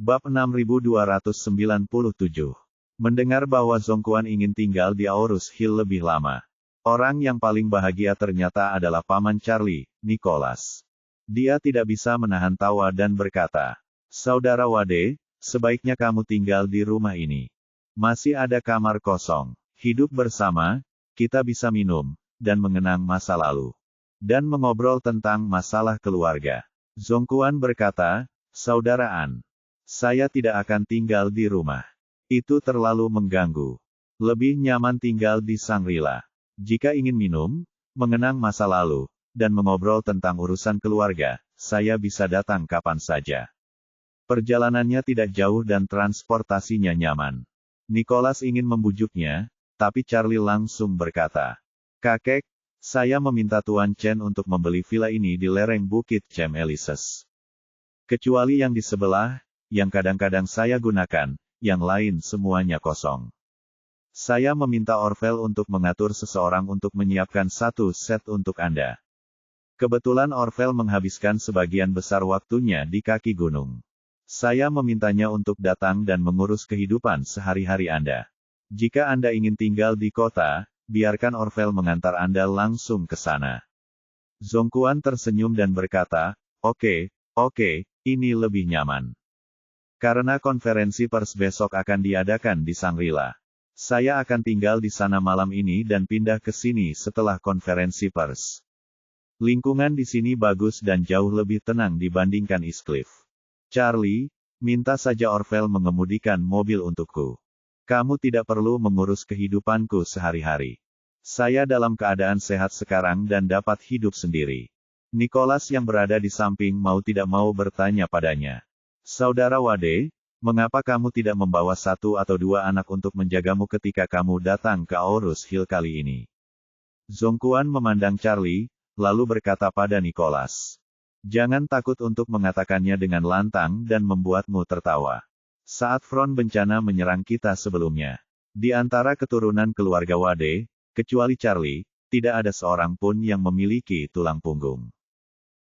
Bab 6297. Mendengar bahwa Zhongquan ingin tinggal di Aorus Hill lebih lama. Orang yang paling bahagia ternyata adalah Paman Charlie, Nicholas. Dia tidak bisa menahan tawa dan berkata, "Saudara Wade, sebaiknya kamu tinggal di rumah ini. Masih ada kamar kosong. Hidup bersama, kita bisa minum, dan mengenang masa lalu. Dan mengobrol tentang masalah keluarga." Zhongquan berkata, "Saudara An, saya tidak akan tinggal di rumah. Itu terlalu mengganggu. Lebih nyaman tinggal di Shangri-La. Jika ingin minum, mengenang masa lalu, dan mengobrol tentang urusan keluarga, saya bisa datang kapan saja. Perjalanannya tidak jauh dan transportasinya nyaman." Nicholas ingin membujuknya, tapi Charlie langsung berkata, "Kakek, saya meminta Tuan Chen untuk membeli villa ini di lereng Bukit Chem Elises. Kecuali yang di sebelah, yang kadang-kadang saya gunakan, yang lain semuanya kosong. Saya meminta Orvel untuk mengatur seseorang untuk menyiapkan satu set untuk Anda." Kebetulan Orvel menghabiskan sebagian besar waktunya di kaki gunung. "Saya memintanya untuk datang dan mengurus kehidupan sehari-hari Anda. Jika Anda ingin tinggal di kota, biarkan Orvel mengantar Anda langsung ke sana." Zhongquan tersenyum dan berkata, Oke, ini lebih nyaman. Karena konferensi pers besok akan diadakan di Shangri-La. Saya akan tinggal di sana malam ini dan pindah ke sini setelah konferensi pers. Lingkungan di sini bagus dan jauh lebih tenang dibandingkan East Cliff. Charlie, minta saja Orvel mengemudikan mobil untukku. Kamu tidak perlu mengurus kehidupanku sehari-hari. Saya dalam keadaan sehat sekarang dan dapat hidup sendiri. Nicholas yang berada di samping mau tidak mau bertanya padanya, "Saudara Wade, mengapa kamu tidak membawa satu atau dua anak untuk menjagamu ketika kamu datang ke Aorus Hill kali ini?" Zhongquan memandang Charlie, lalu berkata pada Nicholas, "Jangan takut untuk mengatakannya dengan lantang dan membuatmu tertawa. Saat front bencana menyerang kita sebelumnya, di antara keturunan keluarga Wade, kecuali Charlie, tidak ada seorang pun yang memiliki tulang punggung.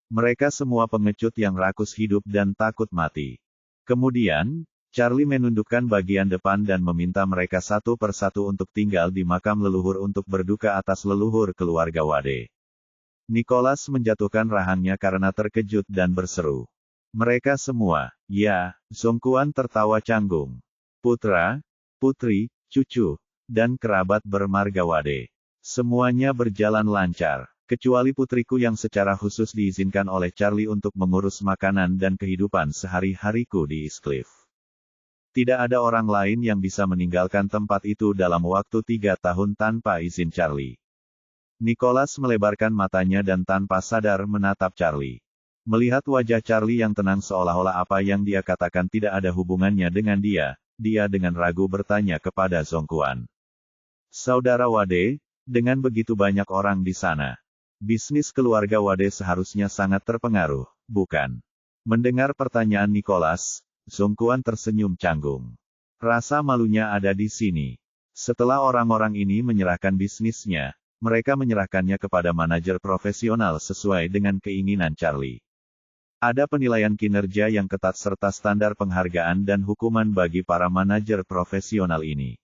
Mereka semua pengecut yang rakus hidup dan takut mati." Kemudian, Charlie menundukkan bagian depan dan meminta mereka satu persatu untuk tinggal di makam leluhur untuk berduka atas leluhur keluarga Wade. Nicholas menjatuhkan rahangnya karena terkejut dan berseru, "Mereka semua, ya." Zhongquan tertawa canggung. "Putra, putri, cucu, dan kerabat bermarga Wade. Semuanya berjalan lancar. Kecuali putriku yang secara khusus diizinkan oleh Charlie untuk mengurus makanan dan kehidupan sehari-hariku di East Cliff. Tidak ada orang lain yang bisa meninggalkan tempat itu dalam waktu 3 tahun tanpa izin Charlie." Nicholas melebarkan matanya dan tanpa sadar menatap Charlie. Melihat wajah Charlie yang tenang seolah-olah apa yang dia katakan tidak ada hubungannya dengan dia dengan ragu bertanya kepada Zhongquan, "Saudara Wade, dengan begitu banyak orang di sana, bisnis keluarga Wade seharusnya sangat terpengaruh, bukan?" Mendengar pertanyaan Nicholas, Zhongquan tersenyum canggung. Rasa malunya ada di sini. Setelah orang-orang ini menyerahkan bisnisnya, mereka menyerahkannya kepada manajer profesional sesuai dengan keinginan Charlie. Ada penilaian kinerja yang ketat serta standar penghargaan dan hukuman bagi para manajer profesional ini.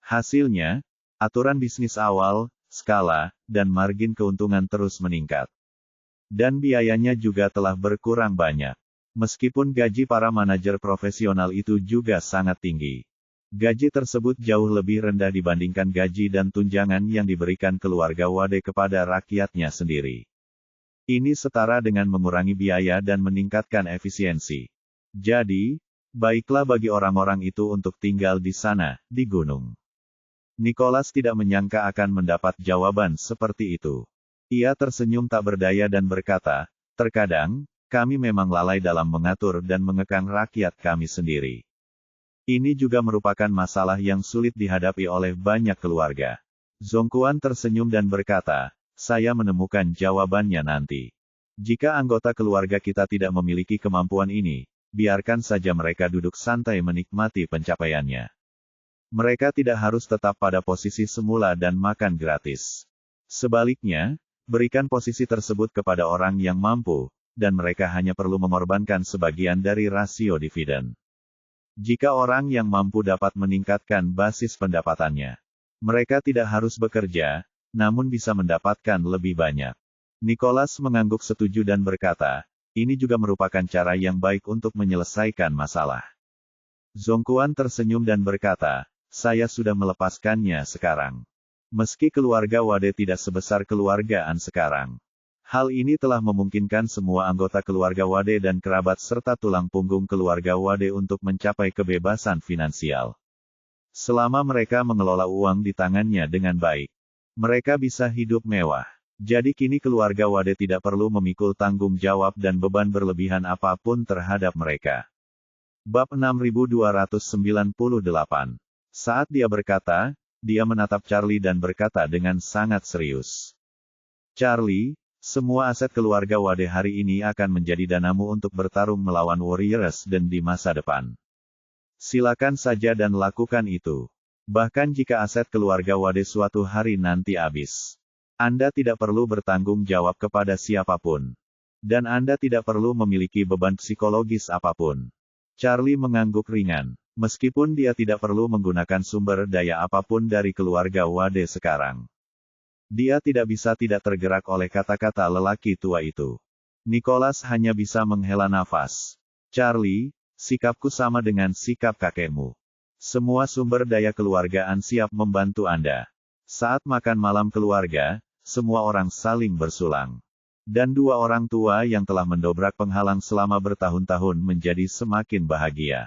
Hasilnya, aturan bisnis awal, skala, dan margin keuntungan terus meningkat. Dan biayanya juga telah berkurang banyak. Meskipun gaji para manajer profesional itu juga sangat tinggi. Gaji tersebut jauh lebih rendah dibandingkan gaji dan tunjangan yang diberikan keluarga Wade kepada rakyatnya sendiri. Ini setara dengan mengurangi biaya dan meningkatkan efisiensi. Jadi, baiklah bagi orang-orang itu untuk tinggal di sana, di gunung. Nicholas tidak menyangka akan mendapat jawaban seperti itu. Ia tersenyum tak berdaya dan berkata, "Terkadang, kami memang lalai dalam mengatur dan mengekang rakyat kami sendiri. Ini juga merupakan masalah yang sulit dihadapi oleh banyak keluarga." Zhongquan tersenyum dan berkata, "Saya menemukan jawabannya nanti. Jika anggota keluarga kita tidak memiliki kemampuan ini, biarkan saja mereka duduk santai menikmati pencapaiannya. Mereka tidak harus tetap pada posisi semula dan makan gratis. Sebaliknya, berikan posisi tersebut kepada orang yang mampu, dan mereka hanya perlu mengorbankan sebagian dari rasio dividen. Jika orang yang mampu dapat meningkatkan basis pendapatannya, mereka tidak harus bekerja, namun bisa mendapatkan lebih banyak. Nicholas mengangguk setuju dan berkata, ini juga merupakan cara yang baik untuk menyelesaikan masalah. Zhongquan tersenyum dan berkata, saya sudah melepaskannya sekarang. Meski keluarga Wade tidak sebesar keluarga An sekarang. Hal ini telah memungkinkan semua anggota keluarga Wade dan kerabat serta tulang punggung keluarga Wade untuk mencapai kebebasan finansial. Selama mereka mengelola uang di tangannya dengan baik, mereka bisa hidup mewah. Jadi kini keluarga Wade tidak perlu memikul tanggung jawab dan beban berlebihan apapun terhadap mereka. Bab 6298. Saat dia berkata, dia menatap Charlie dan berkata dengan sangat serius. Charlie, semua aset keluarga Wade hari ini akan menjadi danamu untuk bertarung melawan Warriors dan di masa depan. Silakan saja dan lakukan itu. Bahkan jika aset keluarga Wade suatu hari nanti habis, Anda tidak perlu bertanggung jawab kepada siapapun. Dan Anda tidak perlu memiliki beban psikologis apapun. Charlie mengangguk ringan. Meskipun dia tidak perlu menggunakan sumber daya apapun dari keluarga Wade sekarang. Dia tidak bisa tidak tergerak oleh kata-kata lelaki tua itu. Nicholas hanya bisa menghela nafas. Charlie, sikapku sama dengan sikap kakekmu. Semua sumber daya keluargaan siap membantu Anda. Saat makan malam keluarga, semua orang saling bersulang. Dan dua orang tua yang telah mendobrak penghalang selama bertahun-tahun menjadi semakin bahagia.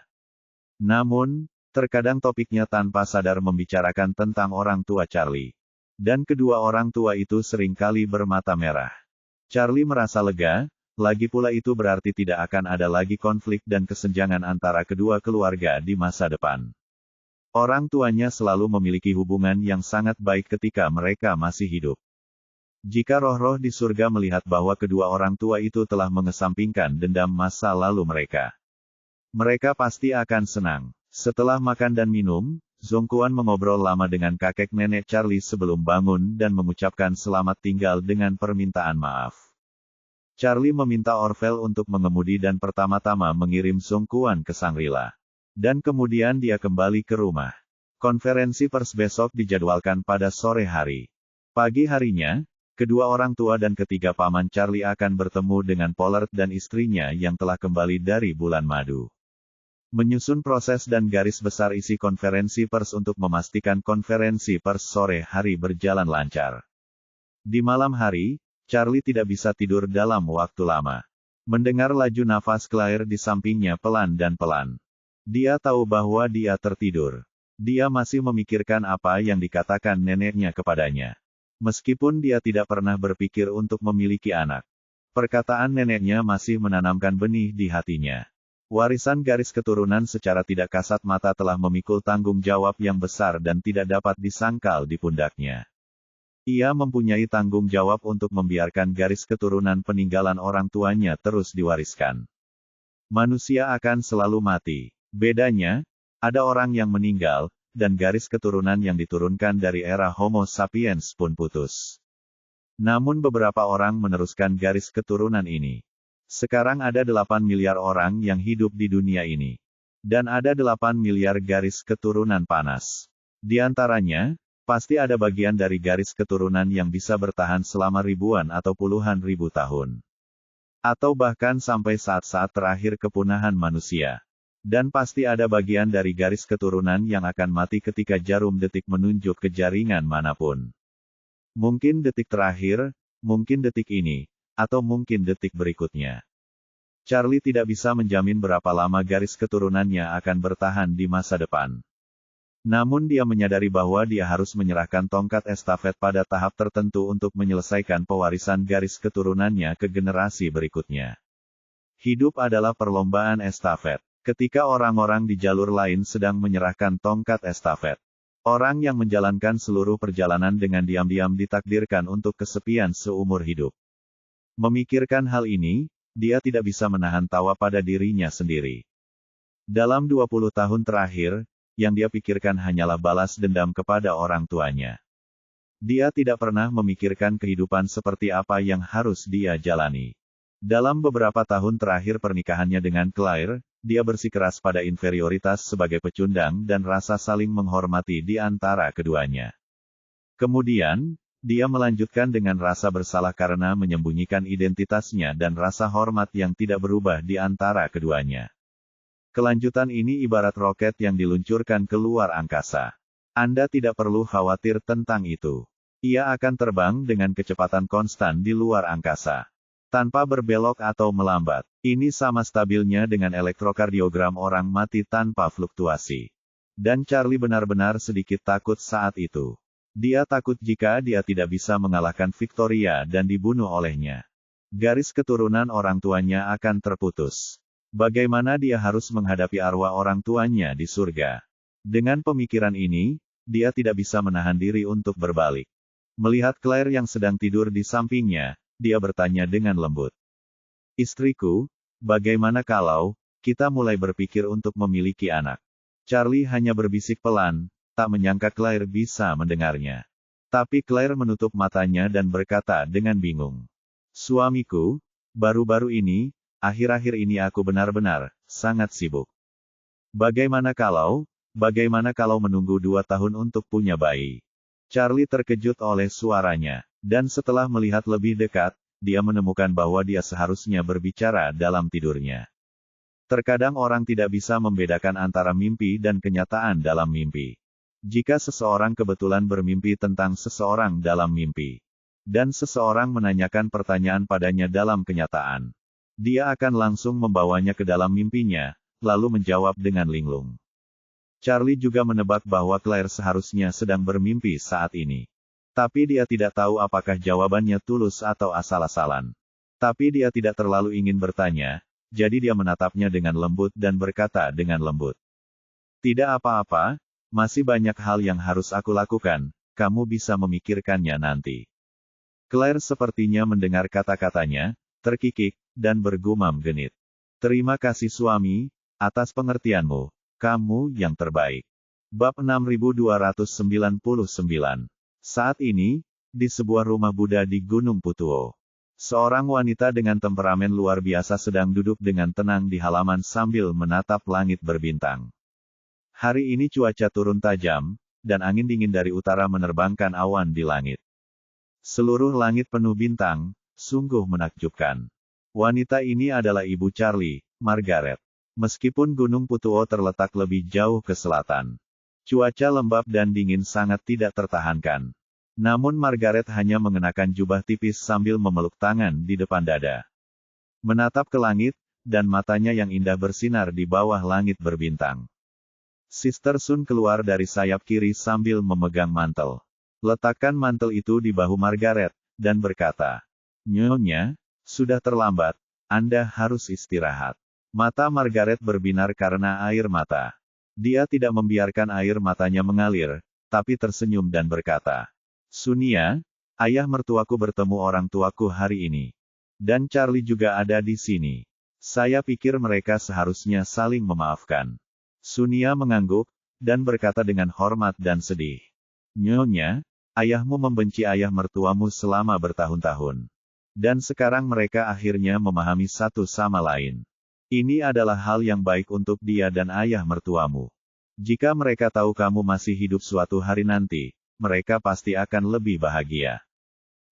Namun, terkadang topiknya tanpa sadar membicarakan tentang orang tua Charlie. Dan kedua orang tua itu seringkali bermata merah. Charlie merasa lega, lagi pula itu berarti tidak akan ada lagi konflik dan kesenjangan antara kedua keluarga di masa depan. Orang tuanya selalu memiliki hubungan yang sangat baik ketika mereka masih hidup. Jika roh-roh di surga melihat bahwa kedua orang tua itu telah mengesampingkan dendam masa lalu mereka, mereka pasti akan senang. Setelah makan dan minum, Zhongquan mengobrol lama dengan kakek nenek Charlie sebelum bangun dan mengucapkan selamat tinggal dengan permintaan maaf. Charlie meminta Orvel untuk mengemudi dan pertama-tama mengirim Zhongquan ke Shangri-La. Dan kemudian dia kembali ke rumah. Konferensi pers besok dijadwalkan pada sore hari. Pagi harinya, kedua orang tua dan ketiga paman Charlie akan bertemu dengan Pollard dan istrinya yang telah kembali dari bulan madu. Menyusun proses dan garis besar isi konferensi pers untuk memastikan konferensi pers sore hari berjalan lancar. Di malam hari, Charlie tidak bisa tidur dalam waktu lama. Mendengar laju nafas Claire di sampingnya pelan dan pelan. Dia tahu bahwa dia tertidur. Dia masih memikirkan apa yang dikatakan neneknya kepadanya. Meskipun dia tidak pernah berpikir untuk memiliki anak. Perkataan neneknya masih menanamkan benih di hatinya. Warisan garis keturunan secara tidak kasat mata telah memikul tanggung jawab yang besar dan tidak dapat disangkal di pundaknya. Ia mempunyai tanggung jawab untuk membiarkan garis keturunan peninggalan orang tuanya terus diwariskan. Manusia akan selalu mati. Bedanya, ada orang yang meninggal, dan garis keturunan yang diturunkan dari era Homo sapiens pun putus. Namun beberapa orang meneruskan garis keturunan ini. Sekarang ada 8 miliar orang yang hidup di dunia ini. Dan ada 8 miliar garis keturunan panas. Di antaranya, pasti ada bagian dari garis keturunan yang bisa bertahan selama ribuan atau puluhan ribu tahun. Atau bahkan sampai saat-saat terakhir kepunahan manusia. Dan pasti ada bagian dari garis keturunan yang akan mati ketika jarum detik menunjuk ke jaringan manapun. Mungkin detik terakhir, mungkin detik ini, atau mungkin detik berikutnya. Charlie tidak bisa menjamin berapa lama garis keturunannya akan bertahan di masa depan. Namun dia menyadari bahwa dia harus menyerahkan tongkat estafet pada tahap tertentu untuk menyelesaikan pewarisan garis keturunannya ke generasi berikutnya. Hidup adalah perlombaan estafet. Ketika orang-orang di jalur lain sedang menyerahkan tongkat estafet, orang yang menjalankan seluruh perjalanan dengan diam-diam ditakdirkan untuk kesepian seumur hidup. Memikirkan hal ini, dia tidak bisa menahan tawa pada dirinya sendiri. Dalam 20 tahun terakhir, yang dia pikirkan hanyalah balas dendam kepada orang tuanya. Dia tidak pernah memikirkan kehidupan seperti apa yang harus dia jalani. Dalam beberapa tahun terakhir pernikahannya dengan Claire, dia bersikeras pada inferioritas sebagai pecundang dan rasa saling menghormati di antara keduanya. Kemudian, dia melanjutkan dengan rasa bersalah karena menyembunyikan identitasnya dan rasa hormat yang tidak berubah di antara keduanya. Kelanjutan ini ibarat roket yang diluncurkan ke luar angkasa. Anda tidak perlu khawatir tentang itu. Ia akan terbang dengan kecepatan konstan di luar angkasa, tanpa berbelok atau melambat. Ini sama stabilnya dengan elektrokardiogram orang mati tanpa fluktuasi. Dan Charlie benar-benar sedikit takut saat itu. Dia takut jika dia tidak bisa mengalahkan Victoria dan dibunuh olehnya. Garis keturunan orang tuanya akan terputus. Bagaimana dia harus menghadapi arwah orang tuanya di surga? Dengan pemikiran ini, dia tidak bisa menahan diri untuk berbalik. Melihat Claire yang sedang tidur di sampingnya, dia bertanya dengan lembut. Istriku, bagaimana kalau kita mulai berpikir untuk memiliki anak? Charlie hanya berbisik pelan, tak menyangka Claire bisa mendengarnya. Tapi Claire menutup matanya dan berkata dengan bingung. Suamiku, baru-baru ini, akhir-akhir ini aku benar-benar sangat sibuk. Bagaimana kalau menunggu 2 tahun untuk punya bayi? Charlie terkejut oleh suaranya, dan setelah melihat lebih dekat, dia menemukan bahwa dia seharusnya berbicara dalam tidurnya. Terkadang orang tidak bisa membedakan antara mimpi dan kenyataan dalam mimpi. Jika seseorang kebetulan bermimpi tentang seseorang dalam mimpi, dan seseorang menanyakan pertanyaan padanya dalam kenyataan, dia akan langsung membawanya ke dalam mimpinya, lalu menjawab dengan linglung. Charlie juga menebak bahwa Claire seharusnya sedang bermimpi saat ini. Tapi dia tidak tahu apakah jawabannya tulus atau asal-asalan. Tapi dia tidak terlalu ingin bertanya, jadi dia menatapnya dengan lembut dan berkata dengan lembut. Tidak apa-apa, masih banyak hal yang harus aku lakukan, kamu bisa memikirkannya nanti. Claire sepertinya mendengar kata-katanya, terkikik, dan bergumam genit. Terima kasih suami, atas pengertianmu, kamu yang terbaik. Bab 6299. Saat ini, di sebuah rumah Buddha di Gunung Putuo, seorang wanita dengan temperamen luar biasa sedang duduk dengan tenang di halaman sambil menatap langit berbintang. Hari ini cuaca turun tajam, dan angin dingin dari utara menerbangkan awan di langit. Seluruh langit penuh bintang, sungguh menakjubkan. Wanita ini adalah ibu Charlie, Margaret. Meskipun Gunung Putuo terletak lebih jauh ke selatan, cuaca lembab dan dingin sangat tidak tertahankan. Namun Margaret hanya mengenakan jubah tipis sambil memeluk tangan di depan dada. Menatap ke langit, dan matanya yang indah bersinar di bawah langit berbintang. Sister Sun keluar dari sayap kiri sambil memegang mantel. Letakkan mantel itu di bahu Margaret, dan berkata, Nyonya, sudah terlambat, Anda harus istirahat. Mata Margaret berbinar karena air mata. Dia tidak membiarkan air matanya mengalir, tapi tersenyum dan berkata, Sunia, ayah mertuaku bertemu orang tuaku hari ini. Dan Charlie juga ada di sini. Saya pikir mereka seharusnya saling memaafkan. Sunia mengangguk, dan berkata dengan hormat dan sedih. Nyonya, ayahmu membenci ayah mertuamu selama bertahun-tahun. Dan sekarang mereka akhirnya memahami satu sama lain. Ini adalah hal yang baik untuk dia dan ayah mertuamu. Jika mereka tahu kamu masih hidup suatu hari nanti, mereka pasti akan lebih bahagia.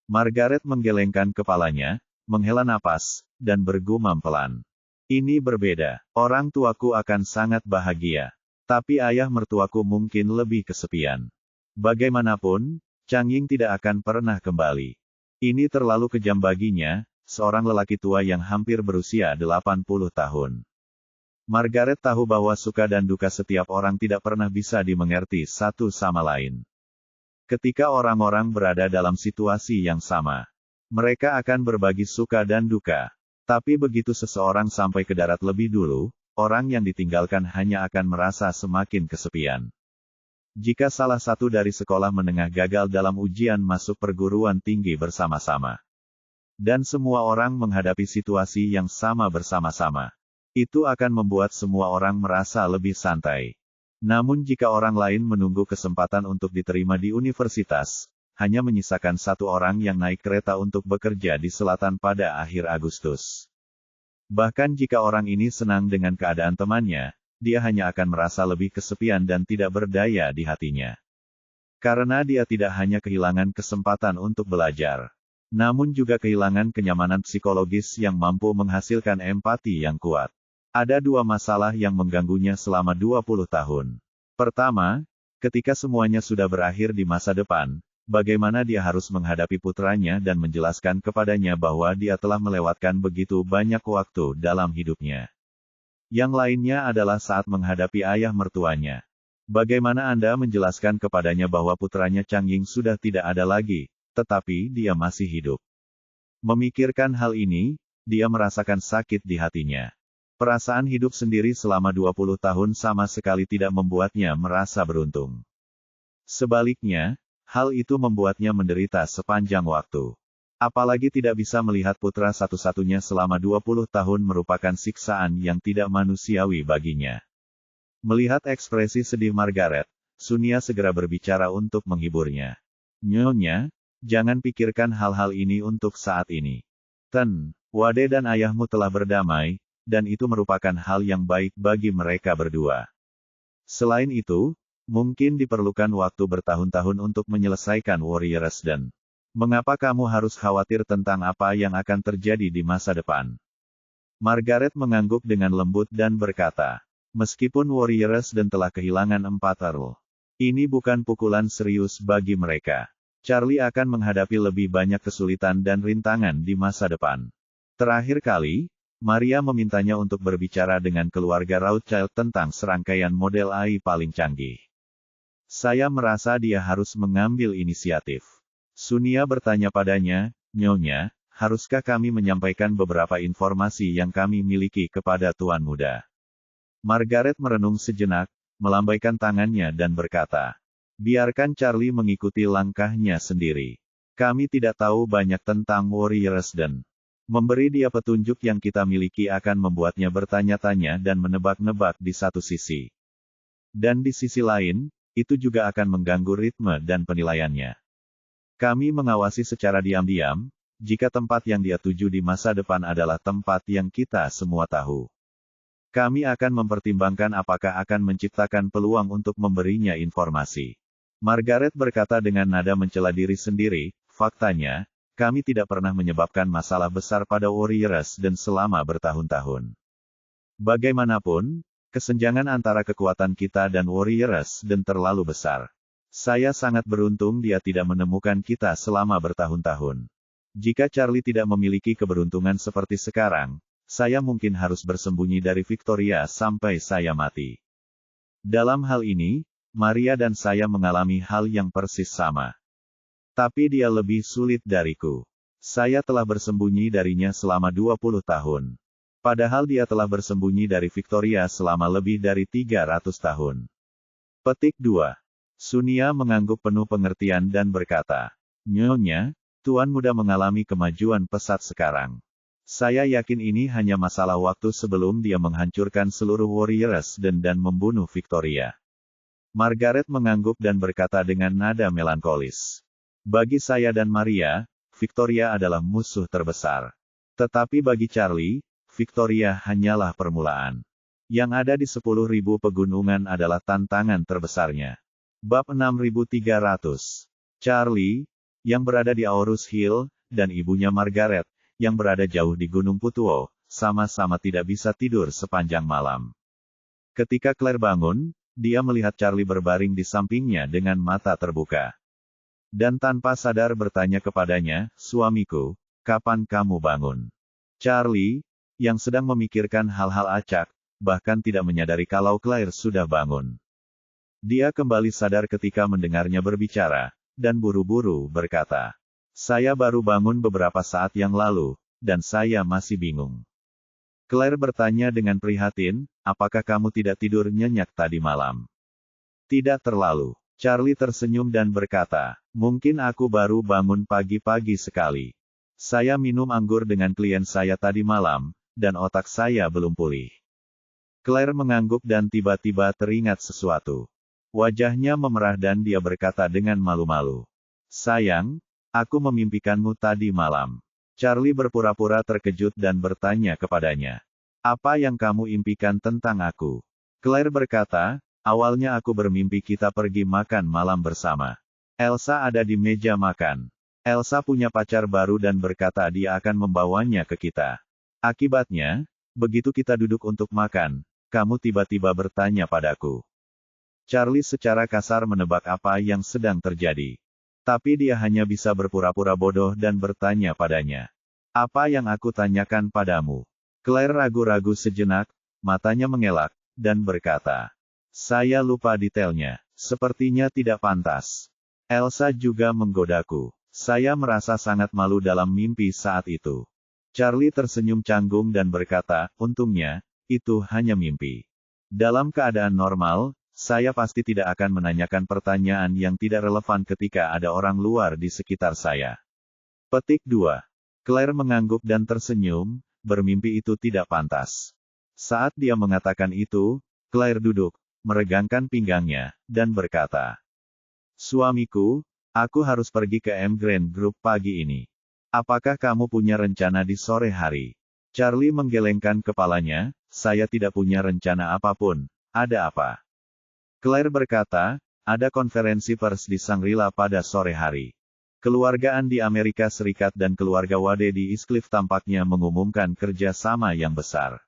Margaret menggelengkan kepalanya, menghela napas, dan bergumam pelan. Ini berbeda. Orang tuaku akan sangat bahagia. Tapi ayah mertuaku mungkin lebih kesepian. Bagaimanapun, Chang Ying tidak akan pernah kembali. Ini terlalu kejam baginya, seorang lelaki tua yang hampir berusia 80 tahun. Margaret tahu bahwa suka dan duka setiap orang tidak pernah bisa dimengerti satu sama lain. Ketika orang-orang berada dalam situasi yang sama, mereka akan berbagi suka dan duka. Tapi begitu seseorang sampai ke darat lebih dulu, orang yang ditinggalkan hanya akan merasa semakin kesepian. Jika salah satu dari sekolah menengah gagal dalam ujian masuk perguruan tinggi bersama-sama, dan semua orang menghadapi situasi yang sama bersama-sama, itu akan membuat semua orang merasa lebih santai. Namun jika orang lain menunggu kesempatan untuk diterima di universitas, hanya menyisakan satu orang yang naik kereta untuk bekerja di selatan pada akhir Agustus. Bahkan jika orang ini senang dengan keadaan temannya, dia hanya akan merasa lebih kesepian dan tidak berdaya di hatinya. Karena dia tidak hanya kehilangan kesempatan untuk belajar, namun juga kehilangan kenyamanan psikologis yang mampu menghasilkan empati yang kuat. Ada dua masalah yang mengganggunya selama 20 tahun. Pertama, ketika semuanya sudah berakhir di masa depan, bagaimana dia harus menghadapi putranya dan menjelaskan kepadanya bahwa dia telah melewatkan begitu banyak waktu dalam hidupnya. Yang lainnya adalah saat menghadapi ayah mertuanya. Bagaimana Anda menjelaskan kepadanya bahwa putranya Chang Ying sudah tidak ada lagi, tetapi dia masih hidup? Memikirkan hal ini, dia merasakan sakit di hatinya. Perasaan hidup sendiri selama 20 tahun sama sekali tidak membuatnya merasa beruntung. Sebaliknya, hal itu membuatnya menderita sepanjang waktu. Apalagi tidak bisa melihat putra satu-satunya selama 20 tahun merupakan siksaan yang tidak manusiawi baginya. Melihat ekspresi sedih Margaret, Sunia segera berbicara untuk menghiburnya. Nyonya, jangan pikirkan hal-hal ini untuk saat ini. Ten, Wade dan ayahmu telah berdamai, dan itu merupakan hal yang baik bagi mereka berdua. Selain itu, mungkin diperlukan waktu bertahun-tahun untuk menyelesaikan Warriors dan mengapa kamu harus khawatir tentang apa yang akan terjadi di masa depan? Margaret mengangguk dengan lembut dan berkata, meskipun Warriors dan telah kehilangan 4 Earl, ini bukan pukulan serius bagi mereka. Charlie akan menghadapi lebih banyak kesulitan dan rintangan di masa depan. Terakhir kali, Maria memintanya untuk berbicara dengan keluarga Rothschild tentang serangkaian model AI paling canggih. Saya merasa dia harus mengambil inisiatif. Sunia bertanya padanya, Nyonya, haruskah kami menyampaikan beberapa informasi yang kami miliki kepada Tuan Muda? Margaret merenung sejenak, melambaikan tangannya dan berkata, biarkan Charlie mengikuti langkahnya sendiri. Kami tidak tahu banyak tentang Warriors dan memberi dia petunjuk yang kita miliki akan membuatnya bertanya-tanya dan menebak-nebak di satu sisi. Dan di sisi lain, itu juga akan mengganggu ritme dan penilaiannya. Kami mengawasi secara diam-diam, jika tempat yang dia tuju di masa depan adalah tempat yang kita semua tahu. Kami akan mempertimbangkan apakah akan menciptakan peluang untuk memberinya informasi. Margaret berkata dengan nada mencela diri sendiri, faktanya, kami tidak pernah menyebabkan masalah besar pada Warriors dan selama bertahun-tahun. Bagaimanapun, kesenjangan antara kekuatan kita dan Warriors dan terlalu besar. Saya sangat beruntung dia tidak menemukan kita selama bertahun-tahun. Jika Charlie tidak memiliki keberuntungan seperti sekarang, saya mungkin harus bersembunyi dari Victoria sampai saya mati. Dalam hal ini, Maria dan saya mengalami hal yang persis sama. Tapi dia lebih sulit dariku. Saya telah bersembunyi darinya selama 20 tahun. Padahal dia telah bersembunyi dari Victoria selama lebih dari 300 tahun. Petik 2. Sunia mengangguk penuh pengertian dan berkata, Nyonya, Tuan Muda mengalami kemajuan pesat sekarang. Saya yakin ini hanya masalah waktu sebelum dia menghancurkan seluruh Warriors dan membunuh Victoria. Margaret mengangguk dan berkata dengan nada melankolis. Bagi saya dan Maria, Victoria adalah musuh terbesar. Tetapi bagi Charlie, Victoria hanyalah permulaan. Yang ada di 10.000 pegunungan adalah tantangan terbesarnya. Bab 6300. Charlie, yang berada di Aurus Hill, dan ibunya Margaret, yang berada jauh di Gunung Putuo, sama-sama tidak bisa tidur sepanjang malam. Ketika Claire bangun, dia melihat Charlie berbaring di sampingnya dengan mata terbuka. Dan tanpa sadar bertanya kepadanya, suamiku, kapan kamu bangun? Charlie, yang sedang memikirkan hal-hal acak, bahkan tidak menyadari kalau Claire sudah bangun. Dia kembali sadar ketika mendengarnya berbicara, dan buru-buru berkata, saya baru bangun beberapa saat yang lalu, dan saya masih bingung. Claire bertanya dengan prihatin, apakah kamu tidak tidur nyenyak tadi malam? Tidak terlalu. Charlie tersenyum dan berkata, mungkin aku baru bangun pagi-pagi sekali. Saya minum anggur dengan klien saya tadi malam, dan otak saya belum pulih. Claire mengangguk dan tiba-tiba teringat sesuatu. Wajahnya memerah dan dia berkata dengan malu-malu. Sayang, aku memimpikanmu tadi malam. Charlie berpura-pura terkejut dan bertanya kepadanya. Apa yang kamu impikan tentang aku? Claire berkata, awalnya aku bermimpi kita pergi makan malam bersama. Elsa ada di meja makan. Elsa punya pacar baru dan berkata dia akan membawanya ke kita. Akibatnya, begitu kita duduk untuk makan, kamu tiba-tiba bertanya padaku. Charlie secara kasar menebak apa yang sedang terjadi. Tapi dia hanya bisa berpura-pura bodoh dan bertanya padanya. Apa yang aku tanyakan padamu? Claire ragu-ragu sejenak, matanya mengelak, dan berkata. Saya lupa detailnya, sepertinya tidak pantas. Elsa juga menggodaku. Saya merasa sangat malu dalam mimpi saat itu. Charlie tersenyum canggung dan berkata, untungnya, itu hanya mimpi. Dalam keadaan normal, saya pasti tidak akan menanyakan pertanyaan yang tidak relevan ketika ada orang luar di sekitar saya. Petik 2. Claire mengangguk dan tersenyum, bermimpi itu tidak pantas. Saat dia mengatakan itu, Claire duduk, meregangkan pinggangnya, dan berkata, suamiku, aku harus pergi ke Emgreen Group pagi ini. Apakah kamu punya rencana di sore hari? Charlie menggelengkan kepalanya, saya tidak punya rencana apapun, ada apa? Claire berkata, ada konferensi pers di Shangri-La pada sore hari. Keluargaan di Amerika Serikat dan keluarga Wade di East Cliff tampaknya mengumumkan kerja sama yang besar.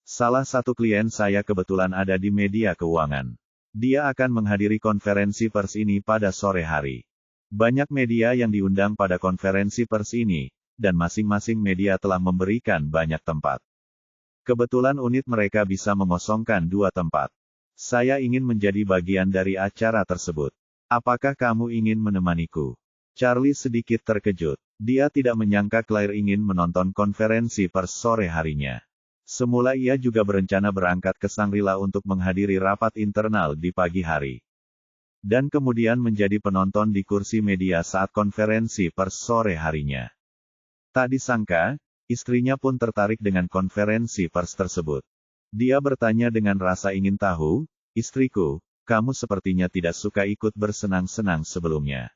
Salah satu klien saya kebetulan ada di media keuangan. Dia akan menghadiri konferensi pers ini pada sore hari. Banyak media yang diundang pada konferensi pers ini, dan masing-masing media telah memberikan banyak tempat. Kebetulan unit mereka bisa mengosongkan 2 tempat. Saya ingin menjadi bagian dari acara tersebut. Apakah kamu ingin menemaniku? Charlie sedikit terkejut. Dia tidak menyangka Claire ingin menonton konferensi pers sore harinya. Semula ia juga berencana berangkat ke Shangri-La untuk menghadiri rapat internal di pagi hari. Dan kemudian menjadi penonton di kursi media saat konferensi pers sore harinya. Tak disangka, istrinya pun tertarik dengan konferensi pers tersebut. Dia bertanya dengan rasa ingin tahu, istriku, kamu sepertinya tidak suka ikut bersenang-senang sebelumnya.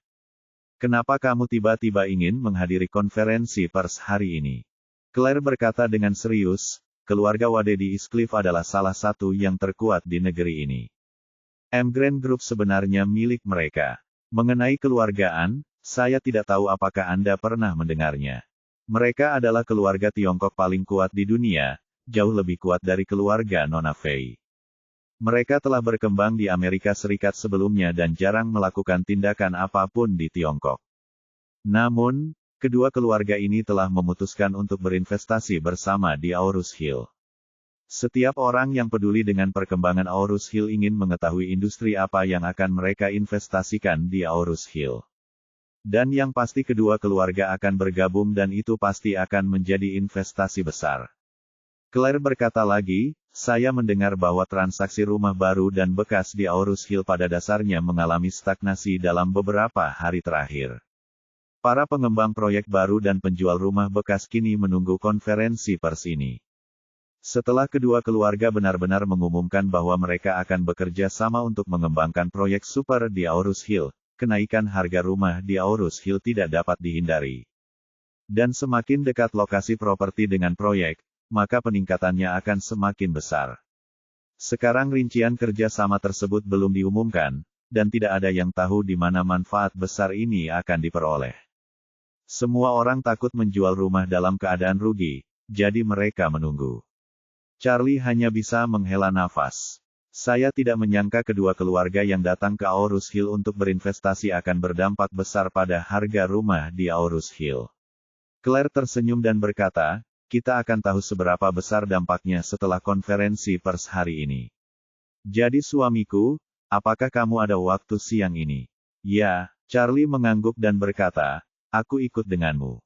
Kenapa kamu tiba-tiba ingin menghadiri konferensi pers hari ini? Claire berkata dengan serius, keluarga Wade di East Cliff adalah salah satu yang terkuat di negeri ini. Emgreen Group sebenarnya milik mereka. Mengenai keluargaan, saya tidak tahu apakah Anda pernah mendengarnya. Mereka adalah keluarga Tiongkok paling kuat di dunia, jauh lebih kuat dari keluarga Nona Fei. Mereka telah berkembang di Amerika Serikat sebelumnya dan jarang melakukan tindakan apapun di Tiongkok. Namun, kedua keluarga ini telah memutuskan untuk berinvestasi bersama di Aurus Hill. Setiap orang yang peduli dengan perkembangan Aurus Hill ingin mengetahui industri apa yang akan mereka investasikan di Aurus Hill. Dan yang pasti kedua keluarga akan bergabung dan itu pasti akan menjadi investasi besar. Claire berkata lagi, saya mendengar bahwa transaksi rumah baru dan bekas di Aurus Hill pada dasarnya mengalami stagnasi dalam beberapa hari terakhir. Para pengembang proyek baru dan penjual rumah bekas kini menunggu konferensi pers ini. Setelah kedua keluarga benar-benar mengumumkan bahwa mereka akan bekerja sama untuk mengembangkan proyek super di Aurus Hill, kenaikan harga rumah di Aurus Hill tidak dapat dihindari. Dan semakin dekat lokasi properti dengan proyek, maka peningkatannya akan semakin besar. Sekarang rincian kerja sama tersebut belum diumumkan, dan tidak ada yang tahu di mana manfaat besar ini akan diperoleh. Semua orang takut menjual rumah dalam keadaan rugi, jadi mereka menunggu. Charlie hanya bisa menghela nafas. Saya tidak menyangka kedua keluarga yang datang ke Aurus Hill untuk berinvestasi akan berdampak besar pada harga rumah di Aurus Hill. Claire tersenyum dan berkata, kita akan tahu seberapa besar dampaknya setelah konferensi pers hari ini. Jadi suamiku, apakah kamu ada waktu siang ini? Ya, Charlie mengangguk dan berkata, aku ikut denganmu.